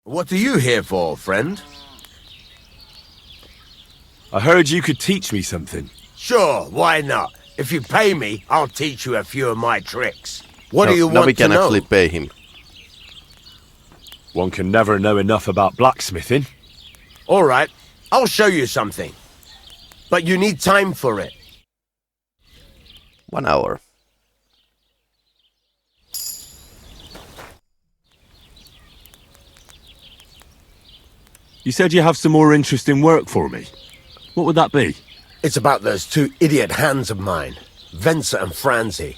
What are you here for, friend? I heard you could teach me something. Sure, why not? If you pay me, I'll teach you a few of my tricks. What do you want to know? Now we can actually pay him. One can never know enough about blacksmithing. All right, I'll show you something. But you need time for it. 1 hour. You said you have some more interesting work for me. What would that be? It's about those two idiot hands of mine, Venser and Franzi.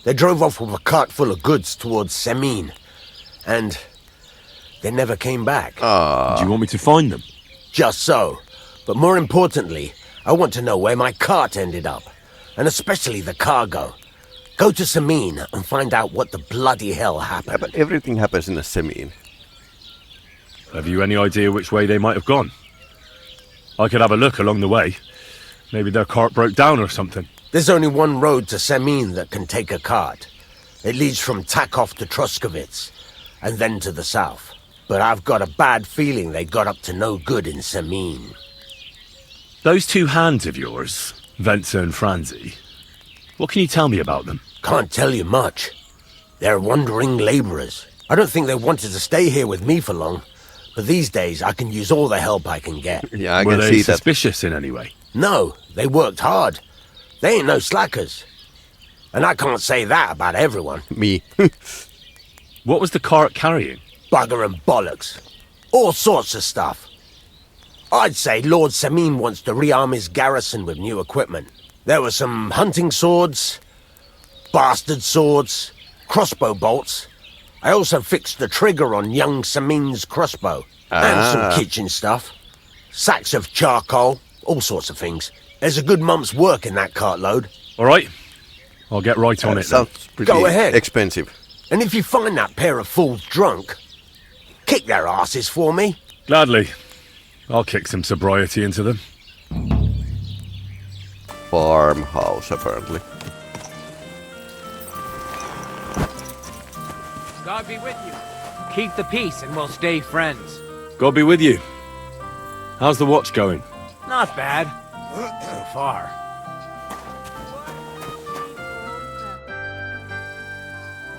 They drove off with a cart full of goods towards Semine. And they never came back. Do you want me to find them? Just so. But more importantly, I want to know where my cart ended up. And especially the cargo. Go to Semine and find out what the bloody hell happened. But everything happens in a Semine. Have you any idea which way they might have gone? I could have a look along the way. Maybe their cart broke down or something. There's only one road to Semine that can take a cart. It leads from Takov to Troskovitz, and then to the south. But I've got a bad feeling they got up to no good in Semine. Those two hands of yours, Venser and Franzi, what can you tell me about them? Can't tell you much. They're wandering laborers. I don't think they wanted to stay here with me for long. But these days, I can use all the help I can get. Yeah, I Were can they see that. suspicious in any way? No, they worked hard. They ain't no slackers. And I can't say that about everyone. Me. What was the cart carrying? Bugger and bollocks. All sorts of stuff. I'd say Lord Semine wants to rearm his garrison with new equipment. There were some hunting swords, bastard swords, crossbow bolts. I also fixed the trigger on young Semine's crossbow. And some kitchen stuff. Sacks of charcoal, all sorts of things. There's a good month's work in that cartload. All right. I'll get right on it then. Sounds pretty Go ahead. expensive. And if you find that pair of fools drunk, kick their asses for me. Gladly. I'll kick some sobriety into them. Farmhouse, apparently. God be with you. Keep the peace and we'll stay friends. God be with you. How's the watch going? Not bad. So far.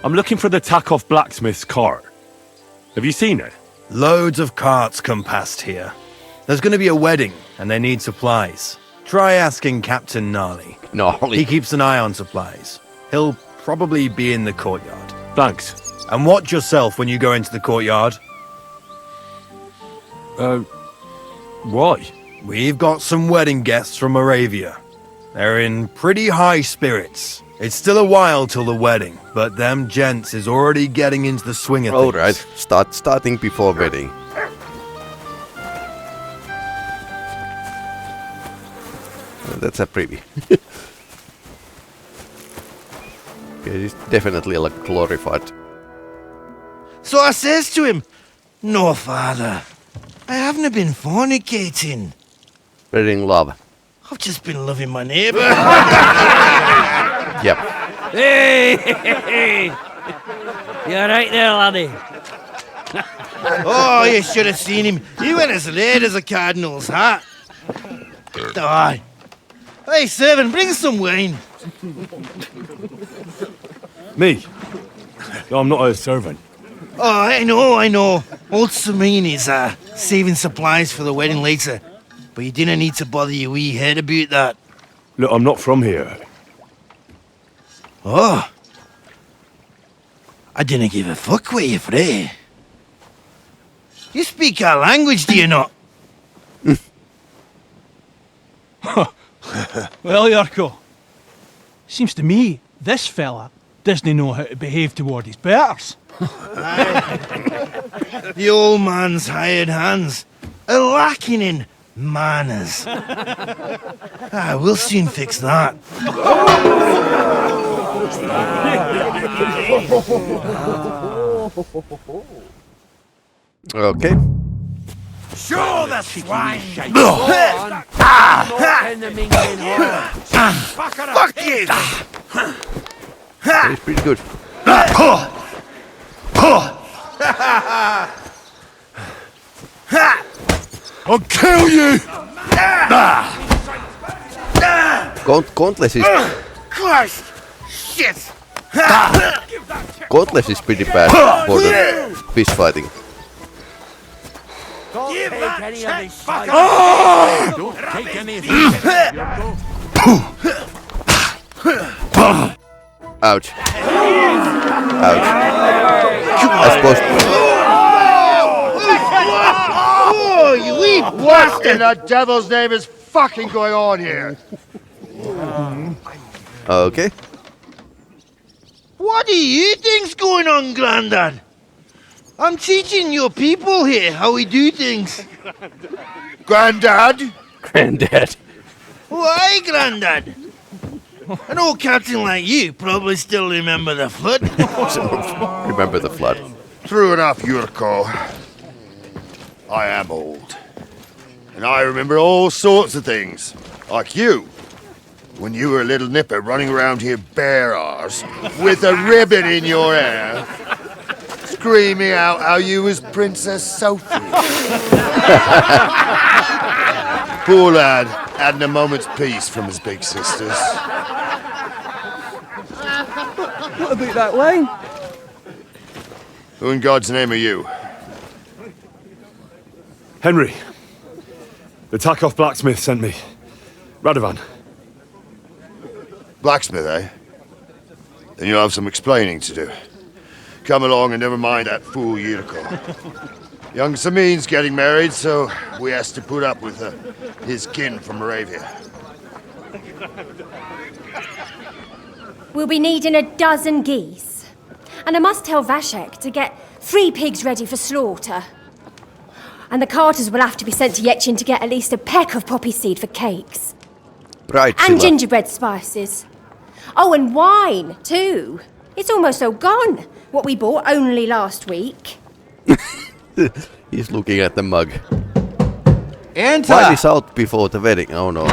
I'm looking for the Takov blacksmith's cart. Have you seen it? Loads of carts come past here. There's going to be a wedding, and they need supplies. Try asking Captain Gnarly. Gnarly. He keeps an eye on supplies. He'll probably be in the courtyard. Thanks. And watch yourself when you go into the courtyard. Why? We've got some wedding guests from Moravia. They're in pretty high spirits. It's still a while till the wedding, but them gents is already getting into the swing of things. Alright, starting before wedding. That's a preview. It's definitely like glorified. So I says to him, "No, father, I haven't been fornicating. Spreading love. I've just been loving my neighbour." Yep. Hey! You alright there, laddie? Oh, you should have seen him. He went as red as a cardinal's hat. Aye. Hey, servant, bring some wine. Me? I'm not a servant. Oh, I know. Old Semine is saving supplies for the wedding later. But you didn't need to bother your wee head about that. Look, I'm not from here. Oh. I didn't give a fuck where you're from. You speak our language, do you not? Well, Yarko, seems to me this fella doesn't know how to behave toward his betters. The old man's hired hands are lacking in manners. We'll soon fix that. Okay. Show the swine! Fuck you! It's pretty good. I'll kill you! Gauntlet is... Christ! Shit! Gauntlet is pretty bad for the fish fighting. Ouch. Ouch. I suppose... Oh, you wee What in the devil's name is fucking going on here? Okay. What do you think's going on, Grandad? I'm teaching your people here how we do things. Grandad? Granddad. Why, Grandad? An old captain like you probably still remember the flood. Remember the flood. True enough, Yurko. I am old. And I remember all sorts of things. Like you. When you were a little nipper running around here bare arse, with a ribbon in your hair, screaming out how you was Princess Sophie. Poor lad, hadn't a moment's peace from his big sisters. What about that wine? Who in God's name are you? Henry. The Takeoff Blacksmith sent me. Radovan. Blacksmith, eh? Then you'll have some explaining to do. Come along and never mind that fool Yurko. Young Semine's getting married, so we has to put up with his kin from Moravia. We'll be needing a dozen geese. And I must tell Vashek to get 3 pigs ready for slaughter. And the carters will have to be sent to Yetchin to get at least a peck of poppy seed for cakes. Right, And Silla. gingerbread spices. Oh, and wine, too. It's almost all gone. What we bought only last week. He's looking at the mug. Enter! Wine is out before the wedding. Oh no.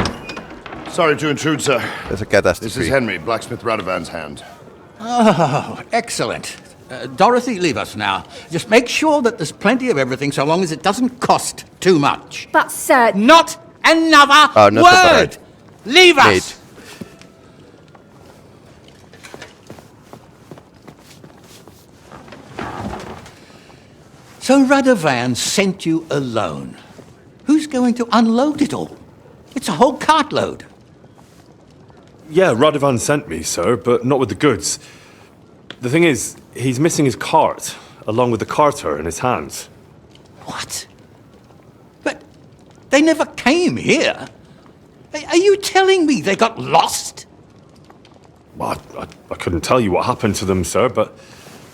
Sorry to intrude, sir. There's a catastrophe. This is Henry, Blacksmith Radovan's hand. Oh, excellent. Dorothy, leave us now. Just make sure that there's plenty of everything so long as it doesn't cost too much. But, sir... Not another Oh, not word! Leave us! Mate. So Radovan sent you alone. Who's going to unload it all? It's a whole cartload. Yeah, Radovan sent me, sir, but not with the goods. The thing is, he's missing his cart, along with the carter in his hands. What? But they never came here. Are you telling me they got lost? Well, I couldn't tell you what happened to them, sir, but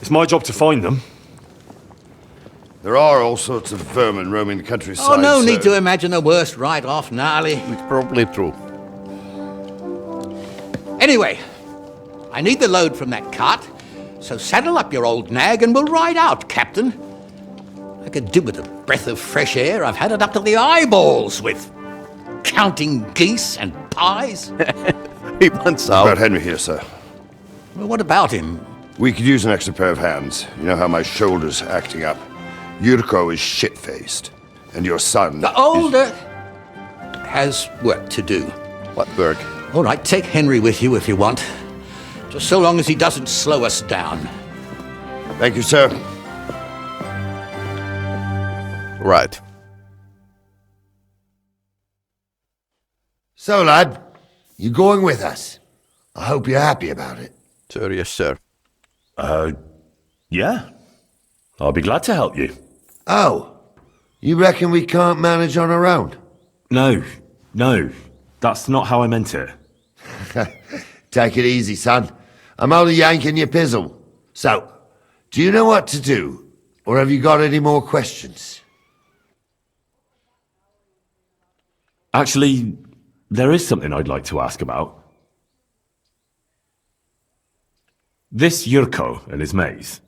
it's my job to find them. There are all sorts of vermin roaming the countryside. Oh, no so- need to imagine the worst right off, gnarly. It's probably true. Anyway, I need the load from that cart, so saddle up your old nag and we'll ride out, Captain. I could do with a breath of fresh air. I've had it up to the eyeballs with counting geese and pies. He wants About out. Henry here, sir. Well, what about him? We could use an extra pair of hands. You know how my shoulder's acting up. Yurko is shit-faced. And your son... The older has work to do. What work? All right, take Henry with you if you want. Just so long as he doesn't slow us down. Thank you, sir. Right. So, lad, you going with us? I hope you're happy about it. Sir, yes, sir. Yeah. I'll be glad to help you. Oh, you reckon we can't manage on our own? No, that's not how I meant it. Take it easy, son. I'm only yanking your pizzle. So, do you know what to do? Or have you got any more questions? Actually, there is something I'd like to ask about. This Yurko and his mates,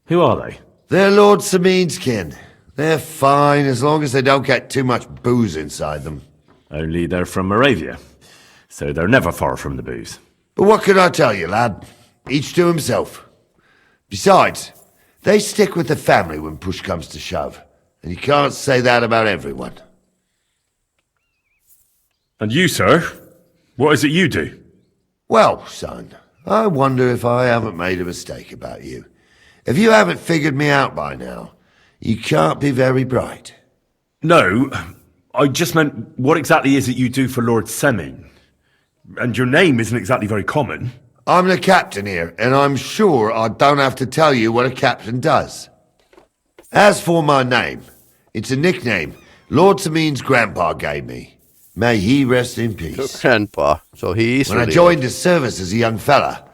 who are they? They're Lord Semine's kin. They're fine as long as they don't get too much booze inside them. Only they're from Moravia, so they're never far from the booze. But what can I tell you, lad? Each to himself. Besides, they stick with the family when push comes to shove. And you can't say that about everyone. And you, sir? What is it you do? Well, son, I wonder if I haven't made a mistake about you. If you haven't figured me out by now, you can't be very bright. No, I just meant what exactly is it you do for Lord Semine? And your name isn't exactly very common. I'm the captain here, and I'm sure I don't have to tell you what a captain does. As for my name, it's a nickname Lord Semine's grandpa gave me. May he rest in Your peace. grandpa. So he is When I really joined old. his service as a young fella,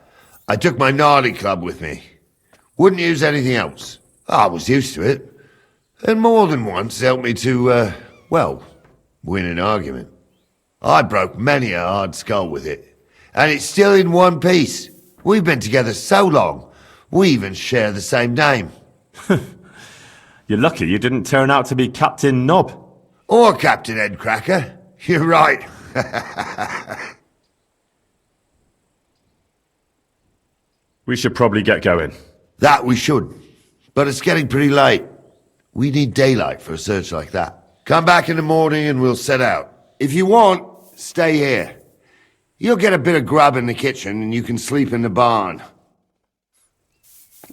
I took my gnarly club with me. Wouldn't use anything else. I was used to it. And more than once helped me to, win an argument. I broke many a hard skull with it. And it's still in one piece. We've been together so long, we even share the same name. You're lucky you didn't turn out to be Captain Knob. Or Captain Headcracker. You're right. We should probably get going. That we should. But it's getting pretty late. We need daylight for a search like that. Come back in the morning and we'll set out. If you want, stay here. You'll get a bit of grub in the kitchen and you can sleep in the barn.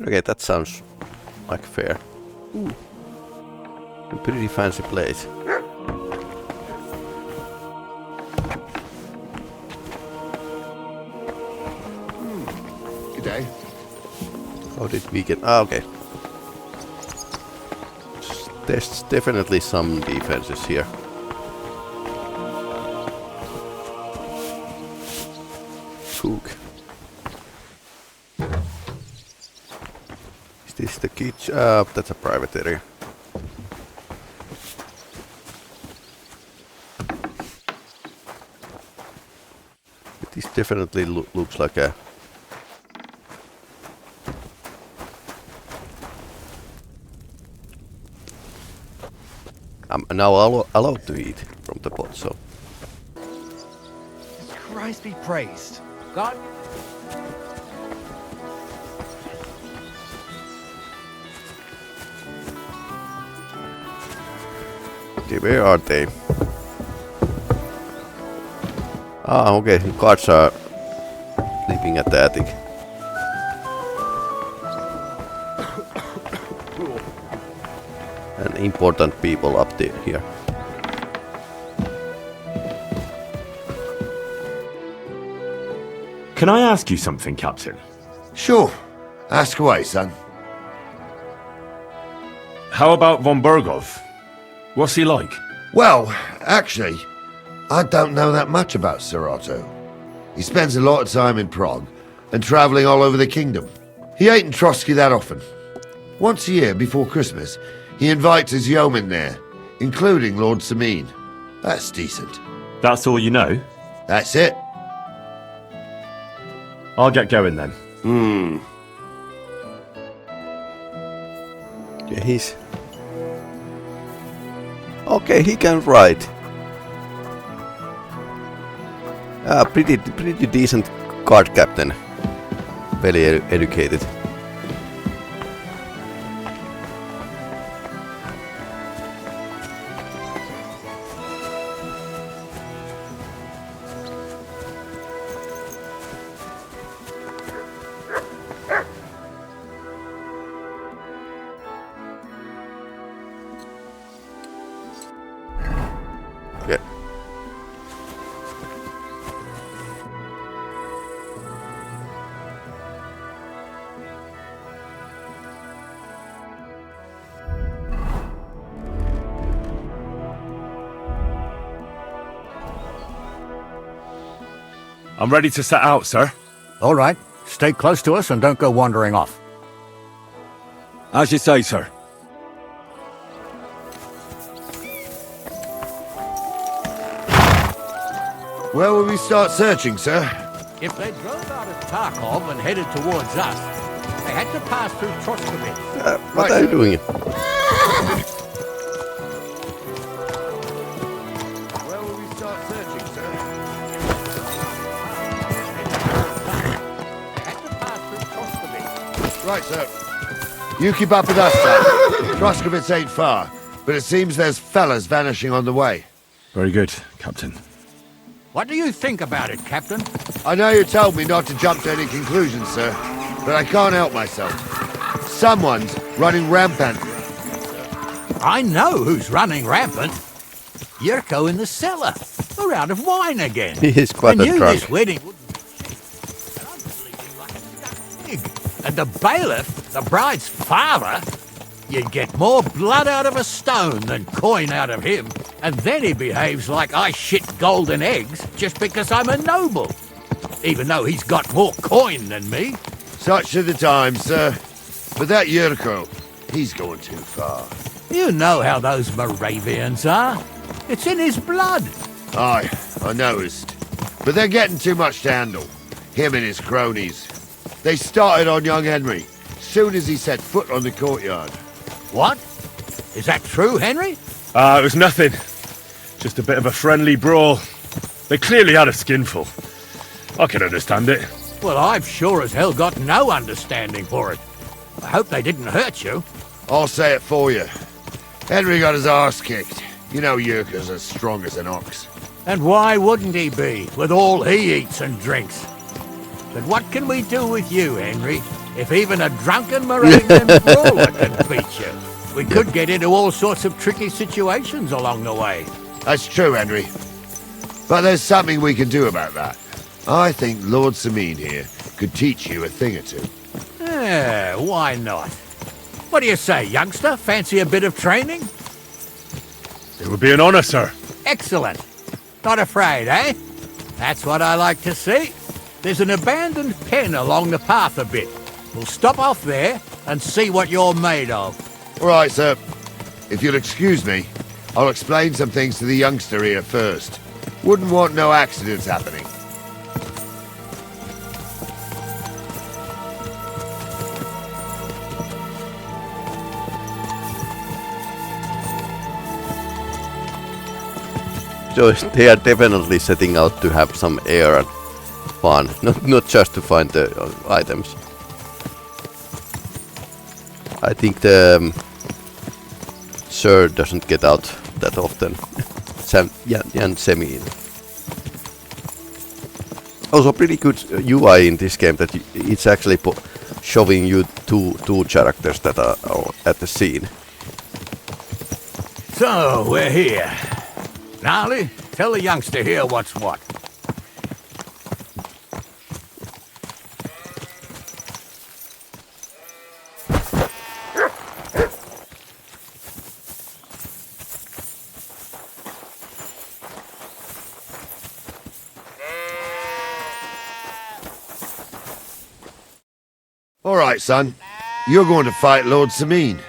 Okay, that sounds like fair. Ooh. A pretty fancy place. Good day. How did we get... Ah, okay. There's definitely some defenses here. Cook. Is this the kitchen? That's a private area. This definitely looks like a... I'm now allowed to eat from the pot, so... Christ be praised. God. Okay, where are they? Ah, okay, the guards are sleeping at the attic. And important people up there here. Can I ask you something, Captain? Sure. Ask away, son. How about von Berghoff? What's he like? Well, actually, I don't know that much about Sir Otto. He spends a lot of time in Prague and traveling all over the kingdom. He ain't in Trotsky that often. Once a year before Christmas, he invites his yeomen there, including Lord Semine. That's decent. That's all you know? That's it. I'll get going then. Yeah, he's... Okay, he can write. Pretty decent guard captain. Very educated. Yeah. I'm ready to set out, sir. All right. Stay close to us and don't go wandering off. As you say, sir. Where will we start searching, sir? If they drove out of Tarkov and headed towards us, they had to pass through Trotskovitz. What are you doing? Where will we start searching, sir? They had to pass through Trotskovitz. Right, sir. You keep up with us, sir. Trotskovitz ain't far, but it seems there's fellas vanishing on the way. Very good, Captain. What do you think about it, Captain? I know you told me not to jump to any conclusions, sir, but I can't help myself. Someone's running rampant. I know who's running rampant. Yurko in the cellar. We're out of wine again. He is quite I a knew drunk. this wedding wouldn't be I'm bleeding like a stuck pig. And the bailiff, the bride's father, you'd get more blood out of a stone than coin out of him. And then he behaves like I shit golden eggs just because I'm a noble. Even though he's got more coin than me. Such are the times, sir. But that Yurko, he's going too far. You know how those Moravians are. It's in his blood. Aye, I noticed. But they're getting too much to handle. Him and his cronies. They started on young Henry, soon as he set foot on the courtyard. What? Is that true, Henry? It was nothing. Just a bit of a friendly brawl. They clearly had a skinful. I can understand it. Well, I've sure as hell got no understanding for it. I hope they didn't hurt you. I'll say it for you. Henry got his arse kicked. You know Yurko's as strong as an ox. And why wouldn't he be, with all he eats and drinks? But what can we do with you, Henry, if even a drunken Moravian brawler can beat you? We could get into all sorts of tricky situations along the way. That's true, Henry. But there's something we can do about that. I think Lord Semine here could teach you a thing or two. Yeah, why not? What do you say, youngster? Fancy a bit of training? It would be an honor, sir. Excellent. Not afraid, eh? That's what I like to see. There's an abandoned pen along the path a bit. We'll stop off there and see what you're made of. All right, sir. If you'll excuse me, I'll explain some things to the youngster here first. Wouldn't want no accidents happening. So they are definitely setting out to have some air and fun, not just to find the items. I think the Sir doesn't get out that often. Jan Semine. Also pretty good UI in this game that it's actually showing you two characters that are at the scene. So, we're here. Gnarly, tell the youngster here what's what. All right, son. You're going to fight Lord Semine.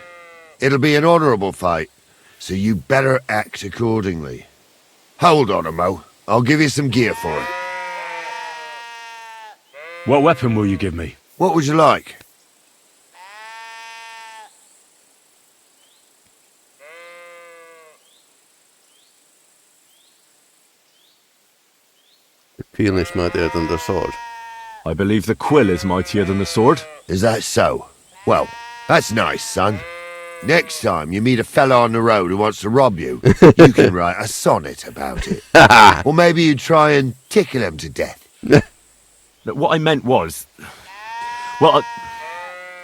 It'll be an honorable fight, so you better act accordingly. Hold on, Mo. I'll give you some gear for it. What weapon will you give me? What would you like? The peel is mightier than the sword. I believe the quill is mightier than the sword. Is that so? Well, that's nice, son. Next time you meet a fella on the road who wants to rob you, you can write a sonnet about it. Or maybe you try and tickle him to death. What I meant was... Well,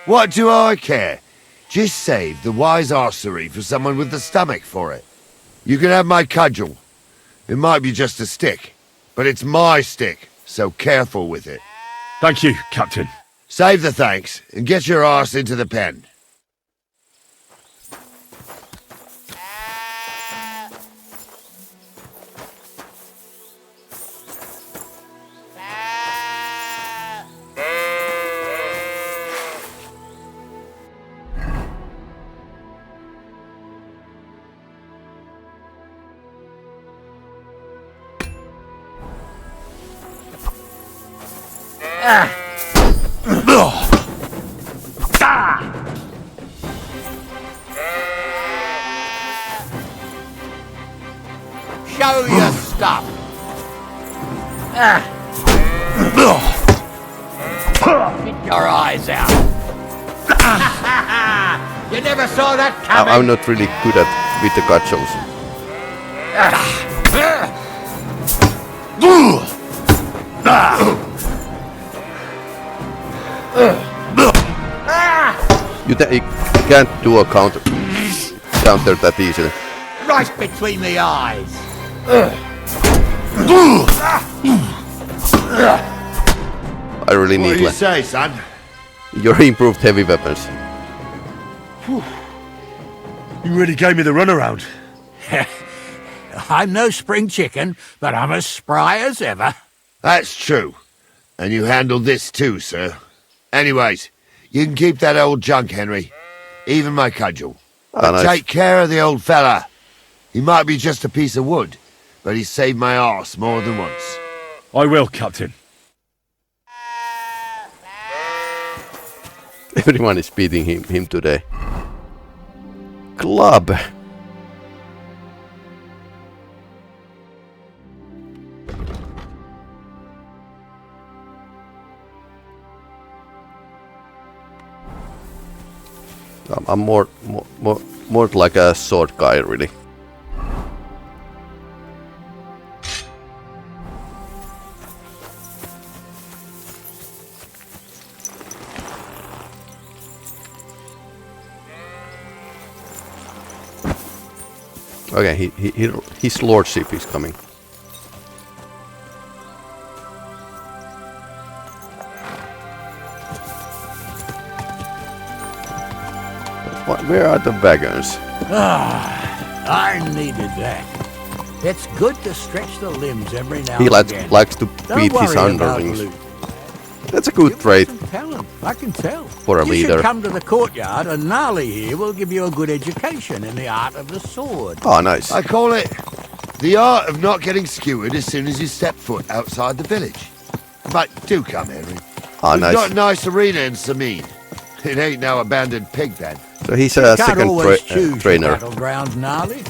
What do I care? Just save the wise arsery for someone with the stomach for it. You can have my cudgel. It might be just a stick, but it's my stick, so careful with it. Thank you, Captain. Save the thanks, and get your arse into the pen. Show your stuff. Get your eyes out. You never saw that coming. I'm not really good with the cudgels. You can't do a counter that easily. Right between the eyes. I really What need do you say, son? your improved heavy weapons. You really gave me the runaround. I'm no spring chicken, but I'm as spry as ever. That's true. And you handled this too, sir. Anyways, you can keep that old junk, Henry. Even my cudgel. But nice. take care of the old fella. He might be just a piece of wood, but he saved my arse more than once. I will, Captain. Everyone is beating him today. Club. I'm more like a sword guy, really. Okay, his lordship is coming. Where are the wagons? I needed that. It's good to stretch the limbs every now He and likes again. to beat his underlings. That's a good trait Talent, I can tell. for a You leader. should come to the courtyard, and Gnarly here will give you a good education in the art of the sword. Oh, nice. I call it the art of not getting skewered as soon as you step foot outside the village. But do come, Henry. Oh, We've nice. got a nice arena in Semine. It ain't no abandoned pig pen. So he's You a can't second always choose your trainer. battleground, Gnarly.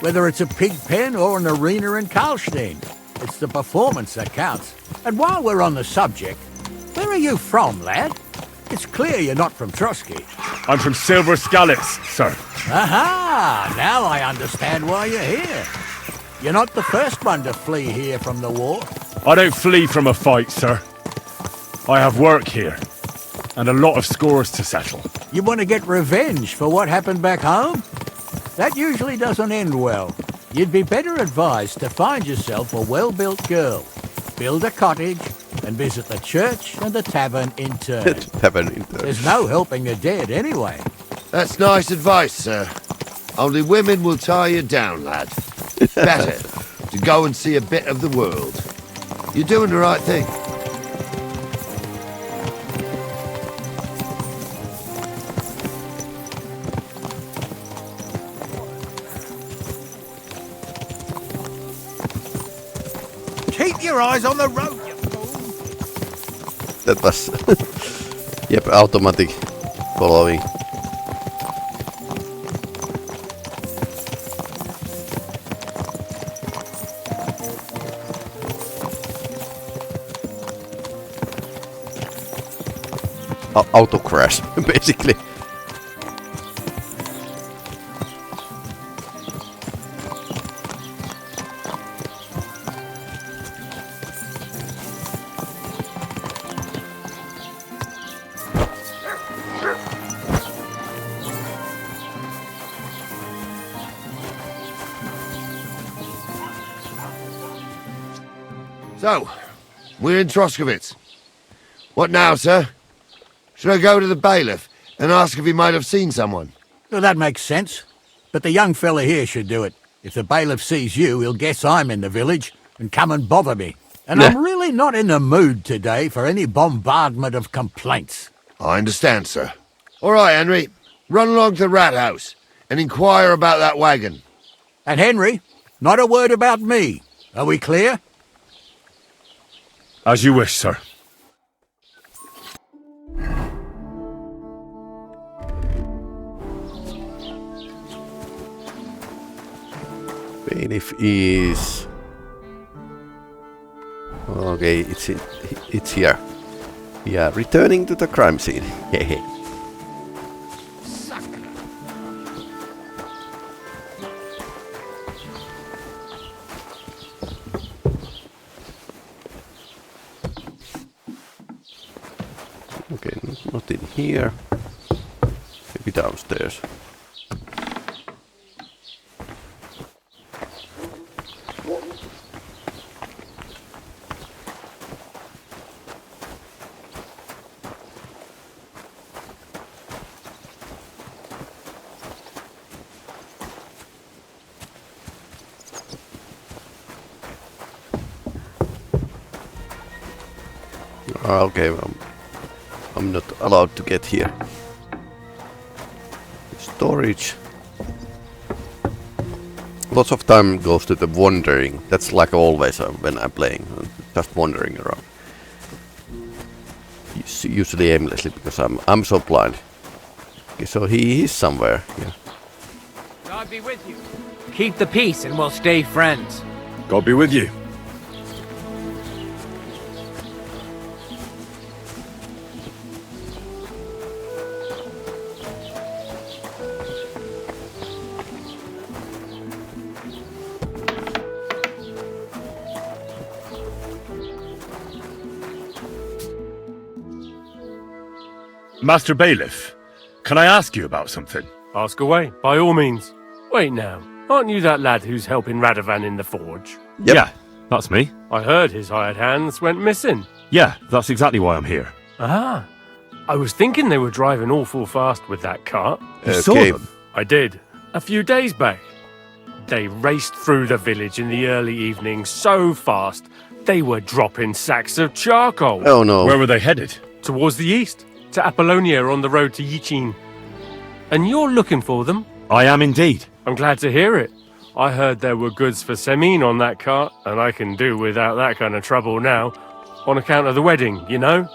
Whether it's a pig pen or an arena in Karlstein, it's the performance that counts. And while we're on the subject, where are you from, lad? It's clear you're not from Trotsky. I'm from Silver Scallops, sir. Aha! Now I understand why you're here. You're not the first one to flee here from the war. I don't flee from a fight, sir. I have work here, and a lot of scores to settle. You want to get revenge for what happened back home? That usually doesn't end well. You'd be better advised to find yourself a well-built girl, build a cottage, and visit the church and the tavern in turn. There's no helping the dead anyway. That's nice advice, sir. Only women will tie you down, lad. Better to go and see a bit of the world. You're doing the right thing. Keep your eyes on the road, you fool. That was yep, automatic following. Auto crash, basically. So, we're in Troskowitz. What now, sir? Should I go to the bailiff and ask if he might have seen someone? Well, that makes sense. But the young fella here should do it. If the bailiff sees you, he'll guess I'm in the village and come and bother me. And I'm really not in the mood today for any bombardment of complaints. I understand, sir. All right, Henry. Run along to the rat house and inquire about that wagon. And Henry, not a word about me. Are we clear? As you wish, sir. Bailiff is... Okay, it's here. Yeah, returning to the crime scene. Hehe. here. Maybe downstairs. Okay, I'm not allowed to get here. Storage. Lots of time goes to the wandering. That's like always when I'm playing, just wandering around. Usually aimlessly because I'm so blind. Okay, so he is somewhere. Yeah. God be with you. Keep the peace and we'll stay friends. God be with you. Master Bailiff, can I ask you about something? Ask away, by all means. Wait now, aren't you that lad who's helping Radovan in the forge? Yep. Yeah, that's me. I heard his hired hands went missing. Yeah, that's exactly why I'm here. Ah, I was thinking they were driving awful fast with that cart. You saw them? I did, a few days back. They raced through the village in the early evening so fast, they were dropping sacks of charcoal. Oh no. Where were they headed? Towards the east, to Apollonia on the road to Yichin. And you're looking for them? I am indeed. I'm glad to hear it. I heard there were goods for Semine on that cart, and I can do without that kind of trouble now, on account of the wedding, you know?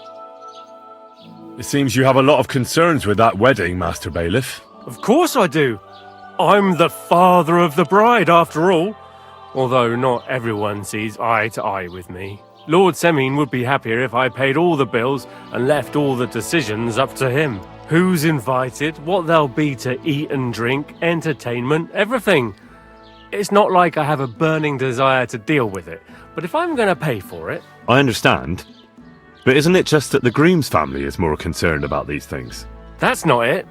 It seems you have a lot of concerns with that wedding, Master Bailiff. Of course I do. I'm the father of the bride, after all. Although not everyone sees eye to eye with me. Lord Semine would be happier if I paid all the bills and left all the decisions up to him. Who's invited, what there'll be to eat and drink, entertainment, everything. It's not like I have a burning desire to deal with it, but if I'm going to pay for it... I understand. But isn't it just that the groom's family is more concerned about these things? That's not it.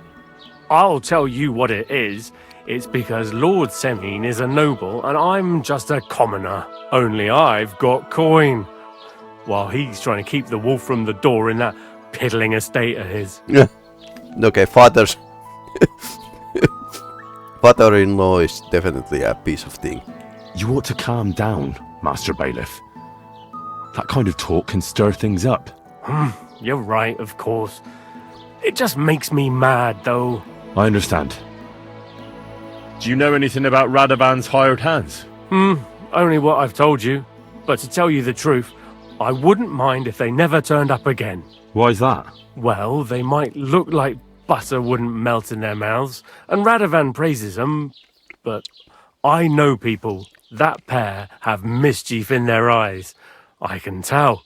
I'll tell you what it is. It's because Lord Semine is a noble and I'm just a commoner. Only I've got coin. While he's trying to keep the wolf from the door in that piddling estate of his. Yeah. Okay, father's... Father-in-law is definitely a piece of thing. You ought to calm down, Master Bailiff. That kind of talk can stir things up. You're right, of course. It just makes me mad, though. I understand. Do you know anything about Radovan's hired hands? Only what I've told you. But to tell you the truth, I wouldn't mind if they never turned up again. Why's that? Well, they might look like butter wouldn't melt in their mouths, and Radovan praises them, but I know people. That pair have mischief in their eyes. I can tell.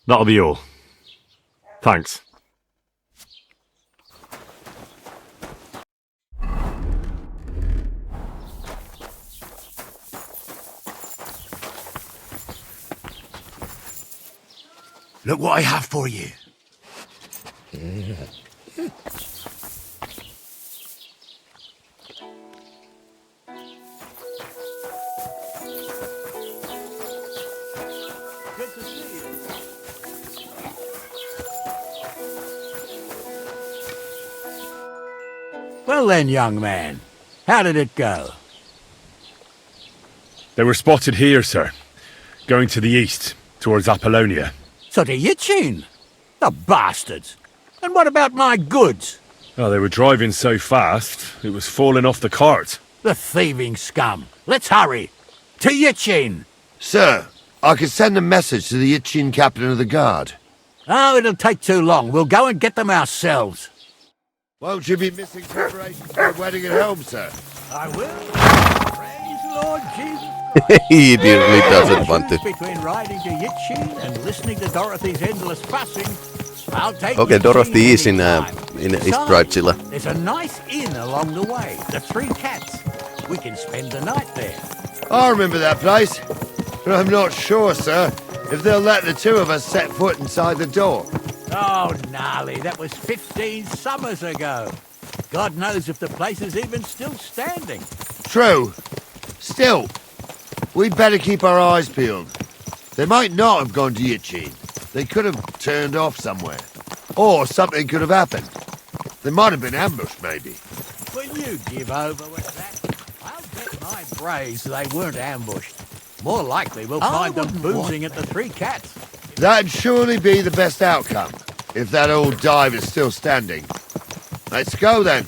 That'll be all. Thanks. Look what I have for you. Well then, young man, how did it go? They were spotted here, sir. Going to the east, towards Apollonia. So to Yichin? The bastards! And what about my goods? Oh, they were driving so fast, it was falling off the cart. The thieving scum! Let's hurry! To Yichin! Sir, I can send a message to the Yichin captain of the guard. Oh, it'll take too long. We'll go and get them ourselves. Won't you be missing preparations for the wedding at home, sir? I will. Praise Lord Jesus. He really doesn't want to. Between riding to Yichin and listening to Dorothy's endless fussing, I'll take Okay, Yichin Dorothy is in anytime. East Bridezilla. There's a nice inn along the way, the Three Cats. We can spend the night there. I remember that place, but I'm not sure, sir, if they'll let the two of us set foot inside the door. Oh, gnarly, that was 15 summers ago. God knows if the place is even still standing. True. Still, we'd better keep our eyes peeled. They might not have gone to Yichin. They could have turned off somewhere. Or something could have happened. They might have been ambushed, maybe. Will you give over with that? I'll bet my braves they weren't ambushed. More likely we'll find them boozing at the Three Cats. That'd surely be the best outcome, if that old dive is still standing. Let's go, then.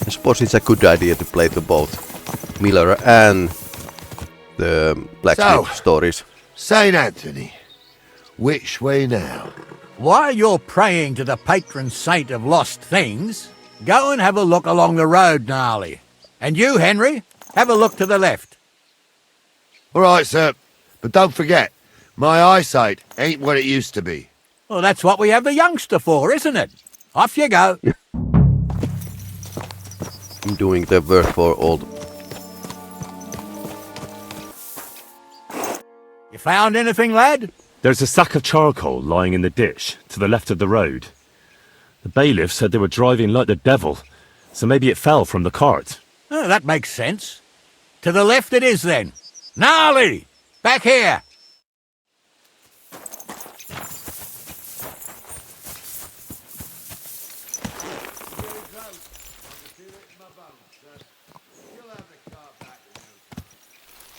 I suppose it's a good idea to play the both Miller and the Blacksmith stories. St. Anthony, which way now? While you're praying to the patron saint of lost things, go and have a look along the road, gnarly. And you, Henry, have a look to the left. All right, sir. But don't forget, my eyesight ain't what it used to be. Well, that's what we have the youngster for, isn't it? Off you go. I'm doing the work for old. You found anything, lad? There's a sack of charcoal lying in the ditch to the left of the road. The bailiff said they were driving like the devil, so maybe it fell from the cart. Oh, that makes sense. To the left it is, then. Gnarly! Back here!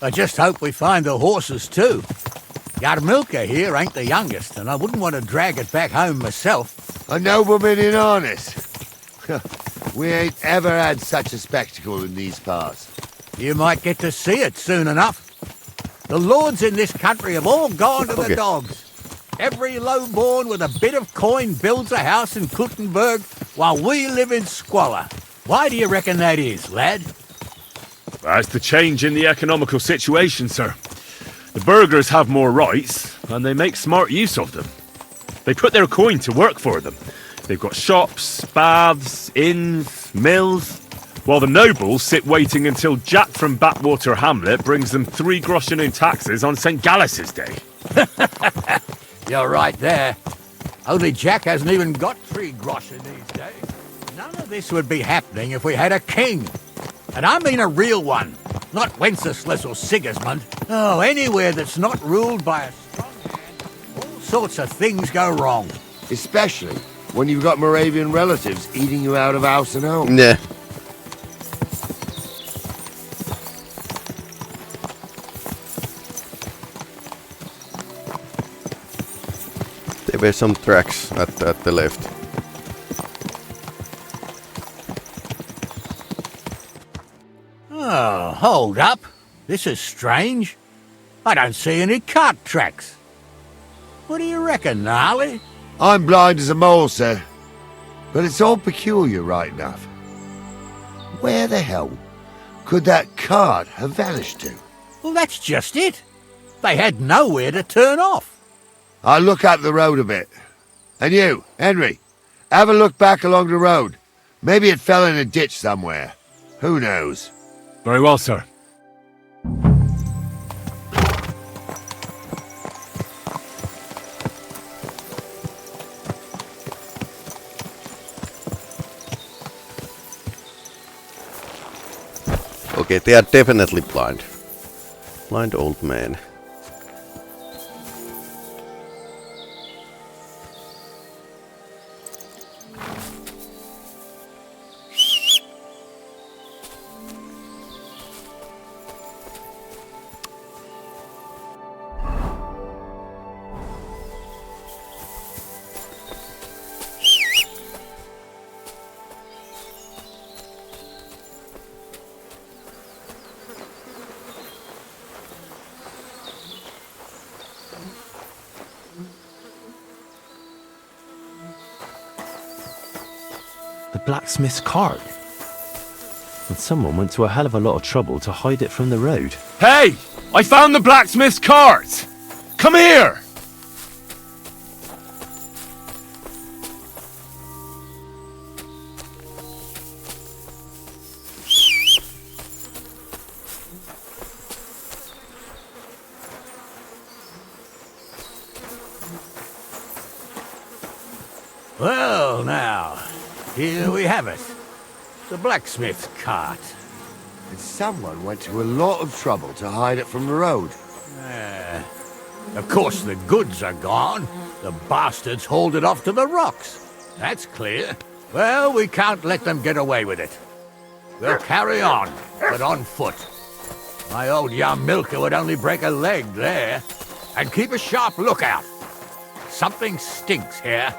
I just hope we find the horses too. Yarmilka here ain't the youngest, and I wouldn't want to drag it back home myself. A nobleman in harness. We ain't ever had such a spectacle in these parts. You might get to see it soon enough. The lords in this country have all gone to the dogs. Every lowborn with a bit of coin builds a house in Kuttenberg while we live in squalor. Why do you reckon that is, lad? That's the change in the economical situation, sir. The burghers have more rights, and they make smart use of them. They put their coin to work for them. They've got shops, baths, inns, mills, while the nobles sit waiting until Jack from Backwater Hamlet brings them 3 groschen in taxes on St. Gallus's Day. You're right there. Only Jack hasn't even got 3 groschen these days. None of this would be happening if we had a king. And I mean a real one, not Wenceslas or Sigismund. Oh, anywhere that's not ruled by a strong hand, all sorts of things go wrong. Especially when you've got Moravian relatives eating you out of house and home. Yeah. There were some tracks at the left. Oh, hold up. This is strange. I don't see any cart tracks. What do you reckon, Gnarly? I'm blind as a mole, sir. But it's all peculiar, right enough. Where the hell could that cart have vanished to? Well, that's just it. They had nowhere to turn off. I'll look up the road a bit. And you, Henry, have a look back along the road. Maybe it fell in a ditch somewhere. Who knows? Very well, sir. Okay, they are definitely blind. Blind old man. blacksmith's cart. And someone went to a hell of a lot of trouble to hide it from the road. Hey! I found the blacksmith's cart! Come here! Well, now, here we have it. The blacksmith's cart. And someone went to a lot of trouble to hide it from the road. Of course, the goods are gone. The bastards hauled it off to the rocks. That's clear. Well, we can't let them get away with it. We'll carry on, but on foot. My old young milker would only break a leg there. And keep a sharp lookout. Something stinks here.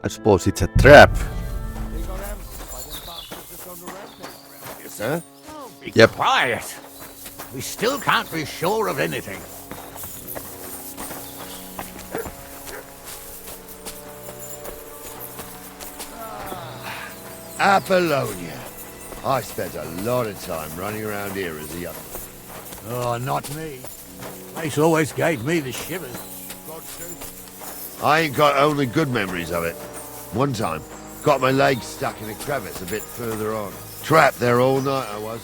I suppose it's a trap. Yes, sir? Be Yep. quiet. We still can't be sure of anything. Apollonia. I spent a lot of time running around here as a young... Oh, not me. Place always gave me the shivers. I ain't got only good memories of it. One time, got my leg stuck in a crevice a bit further on. Trapped there all night I was.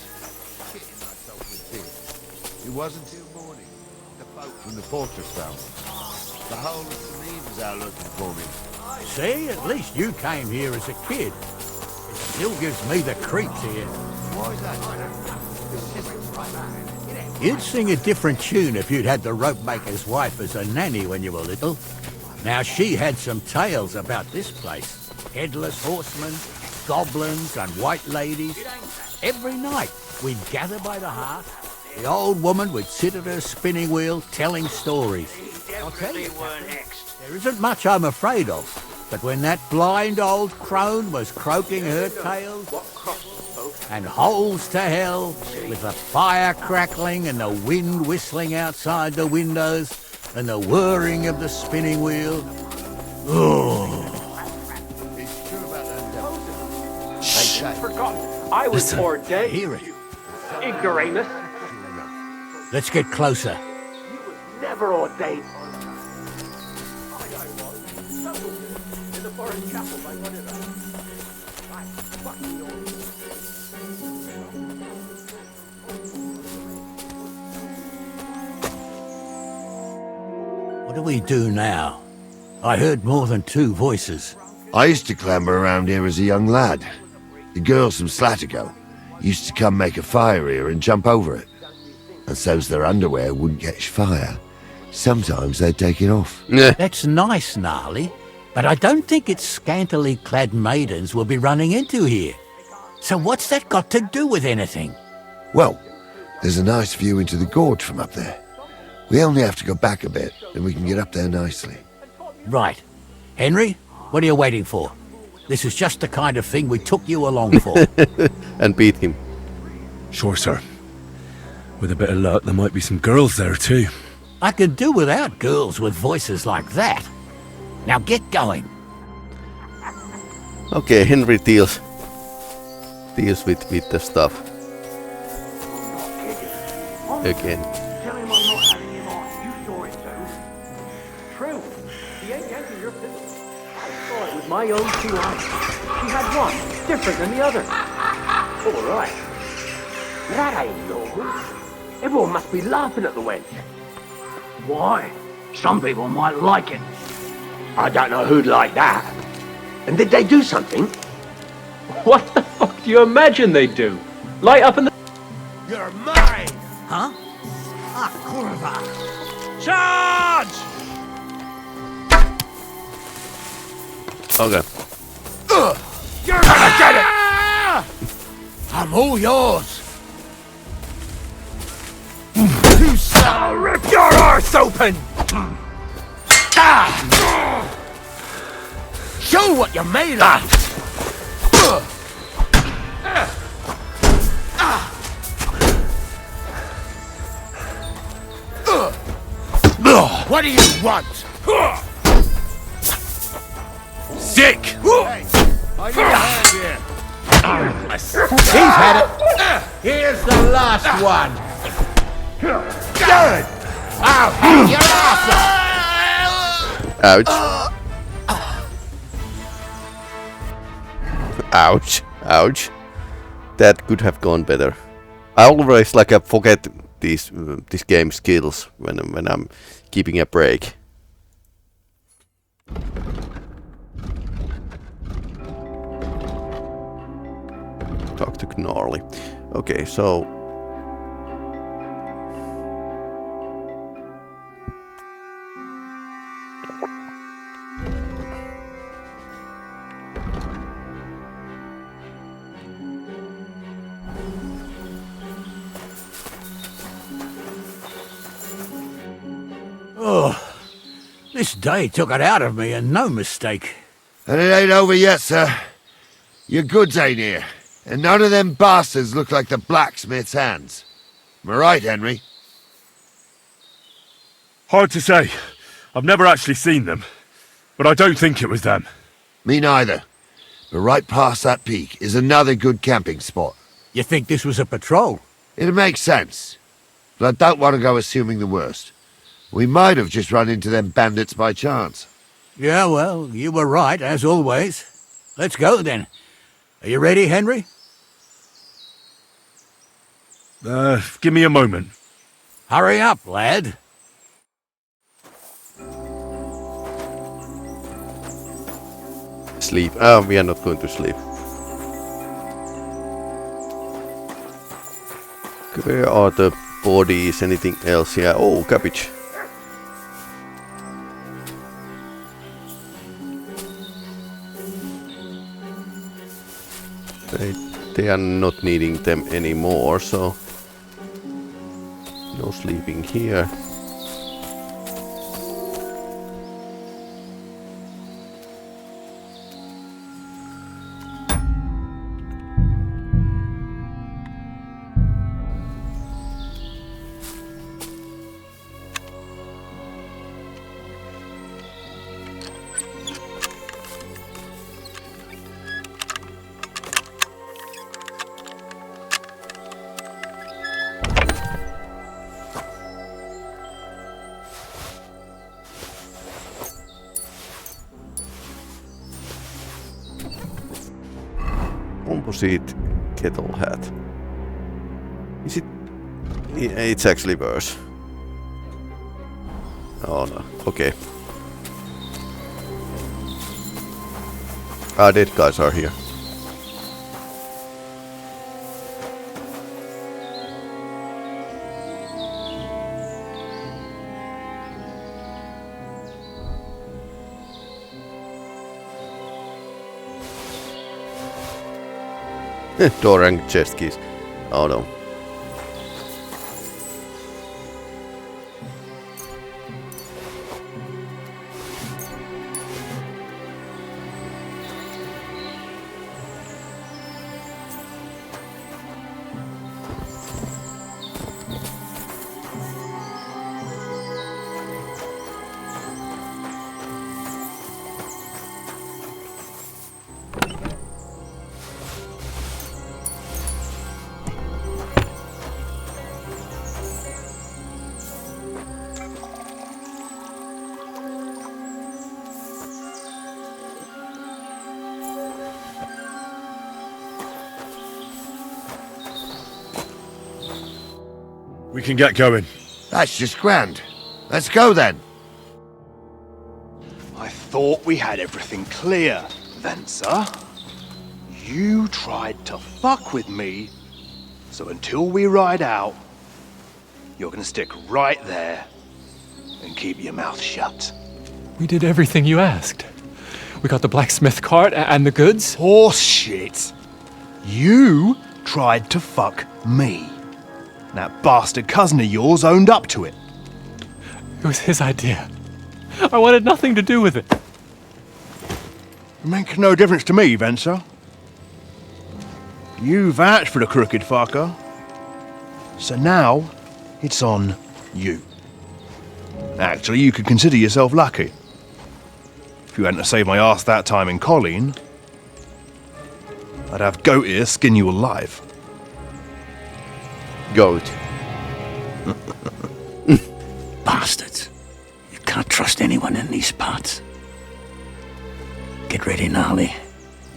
Shitting myself with tears. It wasn't till morning the folk from the fortress found me. The whole of Semine was out looking for me. See, at least you came here as a kid. It still gives me the creeps here. Why is that? You'd sing a different tune if you'd had the rope maker's wife as a nanny when you were little. Now, she had some tales about this place. Headless horsemen, goblins, and white ladies. Every night, we'd gather by the hearth. The old woman would sit at her spinning wheel telling stories. I'll tell you, there isn't much I'm afraid of. But when that blind old crone was croaking her tales, and holes to hell, with the fire crackling and the wind whistling outside the windows, and the whirring of the spinning wheel. Oh. Forgotten. I was ordained. Hear it. Ignoramus. Let's get closer. You was never ordained. In the forest chapel by one of them. What do we do now? I heard more than two voices. I used to clamber around here as a young lad. The girls from Slatigo used to come make a fire here and jump over it. And so's their underwear wouldn't catch fire. Sometimes they'd take it off. That's nice, Gnarly, but I don't think it's scantily clad maidens we'll be running into here. So what's that got to do with anything? Well, there's a nice view into the gorge from up there. We only have to go back a bit, and we can get up there nicely. Right. Henry, what are you waiting for? This is just the kind of thing we took you along for. And beat him. Sure, sir. With a bit of luck, there might be some girls there, too. I could do without girls with voices like that. Now get going. Okay, Henry deals with the stuff. Again. Tell him I'm not having him on. You saw it too. True. He ain't getting your business. I saw it with my own 2 eyes. She had one, different than the other. All right. That ain't normal. Everyone must be laughing at the wench. Why? Some people might like it. I don't know who'd like that. And did they do something? What the fuck do you imagine they'd do? Light up in the... You're mine! Huh? Ah, kurva. Charge! Okay. You're gonna get it! I'm all yours. I'll rip your arse open! Show what you're made of. What do you want? dick! Hey, I need a hand here. He's had it. Here's the last one. Good. I'll have your ass Ouch. Ouch. Ouch. That could have gone better. I always like I forget these this game skills when I'm keeping a break. Talk to Gnarly. Okay, so Oh, this day took it out of me, and no mistake. And it ain't over yet, sir. Your goods ain't here. And none of them bastards look like the blacksmith's hands. Am I right, Henry? Hard to say. I've never actually seen them. But I don't think it was them. Me neither. But right past that peak is another good camping spot. You think this was a patrol? It makes sense. But I don't want to go assuming the worst. We might have just run into them bandits by chance. Yeah, well, you were right, as always. Let's go, then. Are you ready, Henry? Give me a moment. Hurry up, lad. sleep. We are not going to sleep. Where are the bodies? Anything else? Yeah. Oh, cabbage. They are not needing them anymore, so no sleeping here. Composite kettle hat. Is it? It's actually worse. Oh no. Okay. Ah, dead guys are here. Door and chest keys. Oh no. We can get going. That's just grand. Let's go then. I thought we had everything clear, then, sir. You tried to fuck with me, so until we ride out, you're gonna stick right there and keep your mouth shut. We did everything you asked. We got the blacksmith cart and the goods. Horse shit. You tried to fuck me. That bastard cousin of yours owned up to it. It was his idea. I wanted nothing to do with it. It makes no difference to me, Venser. You vouched for the crooked fucker. So now, it's on you. Actually, you could consider yourself lucky. If you hadn't saved my ass that time in Colleen, I'd have Goat Ear skin you alive. Goat. Bastards. You can't trust anyone in these parts. Get ready, Gnarly.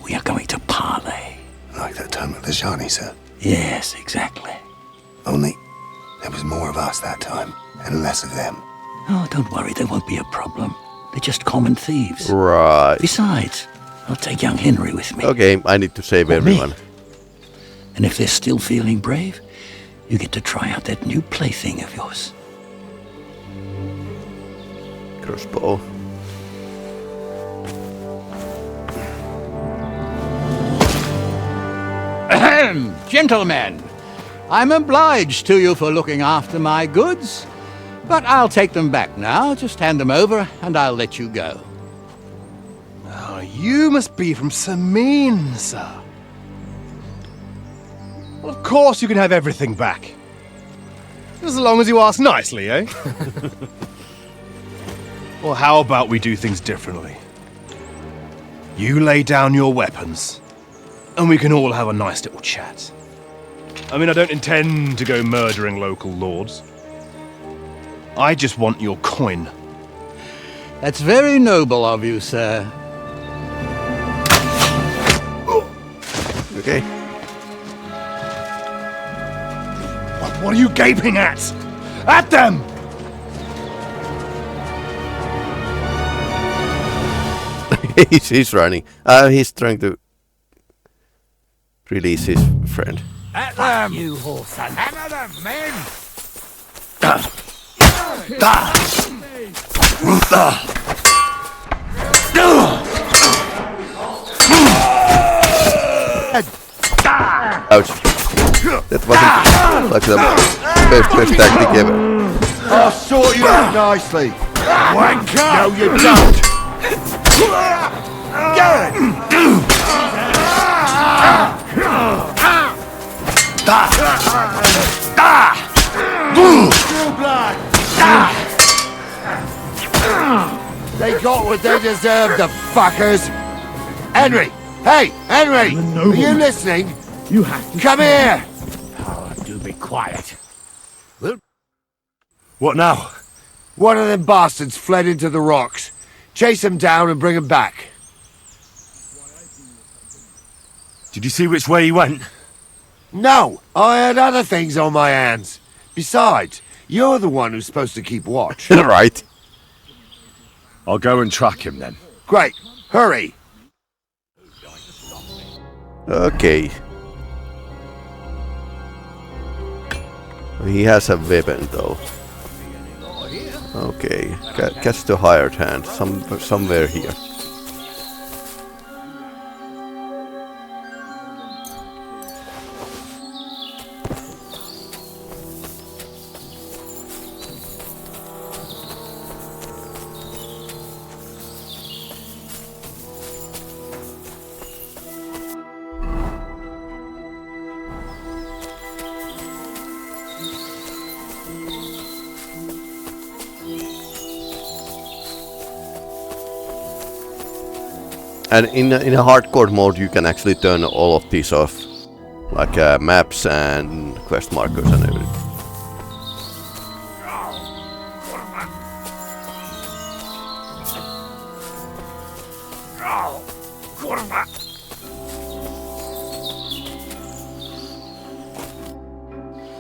We are going to parley. Like that time at the Shani, sir? Yes, exactly. Only there was more of us that time, and less of them. Oh, don't worry, there won't be a problem. They're just common thieves. Right. Besides, I'll take young Henry with me. Okay, I need to save everyone. Me. And if they're still feeling brave, you get to try out that new plaything of yours. Crossbow. Ahem, gentlemen, I'm obliged to you for looking after my goods, but I'll take them back now. Just hand them over and I'll let you go. Oh, you must be from Semine, sir. Well, of course you can have everything back. As long as you ask nicely, eh? Well, how about we do things differently? You lay down your weapons, and we can all have a nice little chat. I mean, I don't intend to go murdering local lords. I just want your coin. That's very noble of you, sir. Okay. What are you gaping at? At them! he's running. He's trying to release his friend. At them! You horse and hammer them, men! Ouch. That wasn't like the best tactic ever. I'll sort you out nicely. Wanker! No, you don't. They got what they deserved, the fuckers. Henry! Hey, Henry! Are you listening? You have to come here! Oh, do be quiet. Well, what now? One of them bastards fled into the rocks. Chase him down and bring him back. Did you see which way he went? No, I had other things on my hands. Besides, you're the one who's supposed to keep watch. Right. I'll go and track him then. Great. Hurry. Okay. He has a weapon though. Okay. Catch the hired hand. Somewhere here. And in a hardcore mode you can actually turn all of these off. Like maps and quest markers and everything.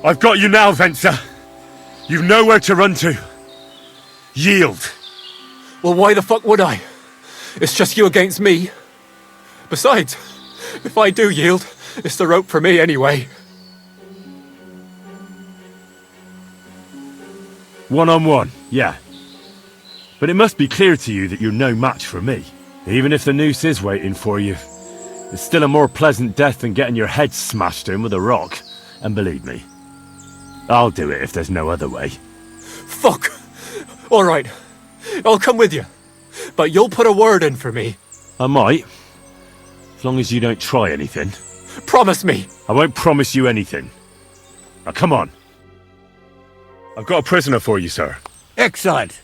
I've got you now, Venser. You've nowhere to run to. Yield. Well, why the fuck would I? It's just you against me. Besides, if I do yield, it's the rope for me anyway. One-on-one, yeah. But it must be clear to you that you're no match for me. Even if the noose is waiting for you, it's still a more pleasant death than getting your head smashed in with a rock. And believe me, I'll do it if there's no other way. Fuck! Alright, I'll come with you. But you'll put a word in for me. I might. As long as you don't try anything. Promise me! I won't promise you anything. Now come on. I've got a prisoner for you, sir. excellent.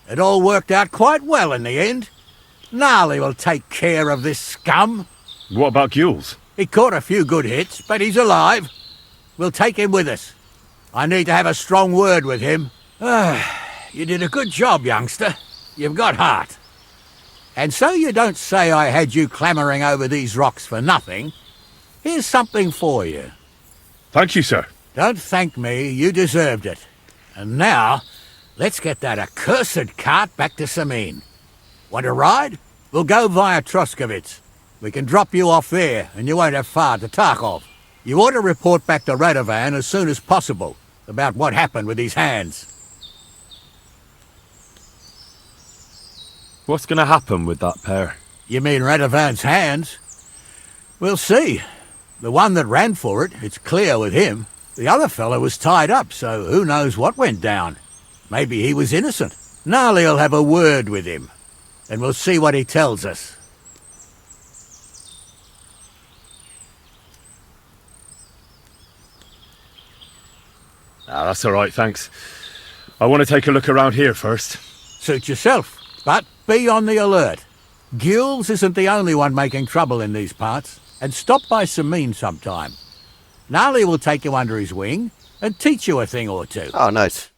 It all worked out quite well in the end. Gnarly will take care of this scum. What about Gules? He caught a few good hits, but he's alive. We'll take him with us. I need to have a strong word with him. You did a good job, youngster. You've got heart. And so you don't say I had you clambering over these rocks for nothing. Here's something for you. Thank you, sir. Don't thank me, you deserved it. And now, let's get that accursed cart back to Semine. Want a ride? We'll go via Troskovitz. We can drop you off there, and you won't have far to Tarkov. You ought to report back to Radovan as soon as possible about what happened with these hands. What's going to happen with that pair? You mean Radovan's hands? We'll see. The one that ran for it, it's clear with him. The other fellow was tied up, so who knows what went down. Maybe he was innocent. Gnarly'll have a word with him, and we'll see what he tells us. That's all right, thanks. I want to take a look around here first. Suit yourself, but be on the alert. Gules isn't the only one making trouble in these parts, and stop by Semine sometime. Gnarly will take you under his wing and teach you a thing or two. Oh, nice.